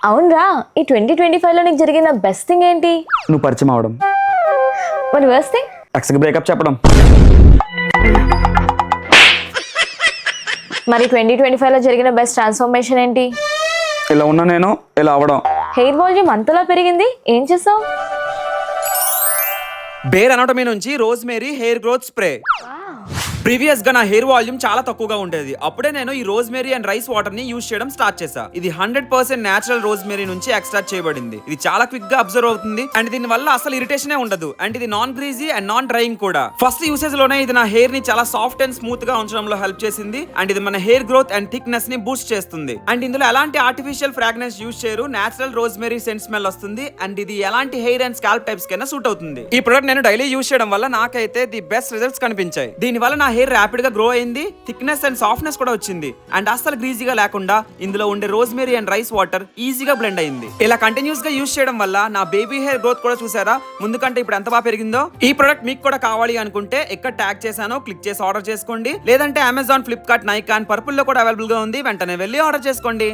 అవునరా, ఈ 2025లో నీకు జరిగిన బెస్ట్ థింగ్ ఏంటి? నువ్వు పరిచయం అవడం. మరి వర్స్ట్ థింగ్? ఎక్స్కి బ్రేకప్ చెప్పడం. మరి 2025లో జరిగిన బెస్ట్ ట్రాన్స్ఫర్మేషన్ ఏంటి? ఇలా ఉన్నా నేను ఇలా అవడం. హెయిర్ వాల్యూమ్ అంతలా పెరిగింది, ఏం చేసావు? బేర్ అనటమీ నుంచి rosemary hair growth spray. Previous గా నా హెయిర్ వాల్యూమ్ చాలా తక్కువగా ఉండేది. అప్పుడే నేను ఈ రోజ్మేరీ అండ్ రైస్ వాటర్ ని యూజ్ చేయడం స్టార్ట్ చేశా. ఇది 100% నేచురల్ రోజ్మేరీ నుంచి ఎక్స్ట్రాక్ట్ చేయబడింది. ఇది చాలా క్విక్ గా అబ్జర్వ్ అవుతుంది అండ్ దీని వల్ల అసలు ఇరిటేషన్ ఉండదు అండ్ ఇది non greasy and non drying కూడా. ఫస్ట్ యూసేజ్ లోనే ఇది నా హెయిర్ ని చాలా సాఫ్ట్ అండ్ స్మూత్ గా ఉంచడంలో హెల్ప్ చేసింది అండ్ ఇది మన హెయిర్ గ్రోత్ అండ్ థిక్నెస్ ని బూస్ట్ చేస్తుంది. అండ్ ఇందులో ఎలాంటి ఆర్టిఫిషియల్ ఫ్రాగ్రెన్స్ యూజ్ చేయరు, నేచురల్ రోజ్మేరీ సెంట్ స్మెల్ వస్తుంది అండ్ ఇది ఎలాంటి హెయిర్ అండ్ స్కాల్ప్ టైప్స్ కైనా సూట్ అవుతుంది. ఈ ప్రొడక్ట్ నేను డైలీ యూజ్ చేయడం వల్ల నాకైతే ది బెస్ట్ రిజల్ట్స్ కనిపించాయి. దీని వల్ల నా హెయిర్ ర్యాపిడ్ గా గ్రో అయింది, థిక్నెస్ అండ్ సాఫ్ట్నెస్ కూడా వచ్చింది అండ్ అస్సలు గ్రీజీగా లేకుండా ఇందులో ఉండే రోజ్మేరీ అండ్ రైస్ వాటర్ ఈజీగా బ్లెండ్ అయింది. ఇలా కంటిన్యూస్ గా యూజ్ చేయడం వల్ల నా బేబీ హెయిర్ గ్రోత్ కూడా చూసారా ముందు కంటే ఇప్పుడు ఎంత బాగా పెరిగిందో. ఈ ప్రొడక్ట్ మీకు కూడా కావాలి అనుకుంటే ఎక్కడ ట్యాగ్ చేశానో క్లిక్ చేసి ఆర్డర్ చేసుకోండి, లేదంటే అమెజాన్, ఫ్లిప్కార్ట్, నైకాన్, పర్పుల్ లో కూడా అవైలబుల్ గా ఉంది. వెంటనే వెళ్ళి ఆర్డర్ చేసుకోండి.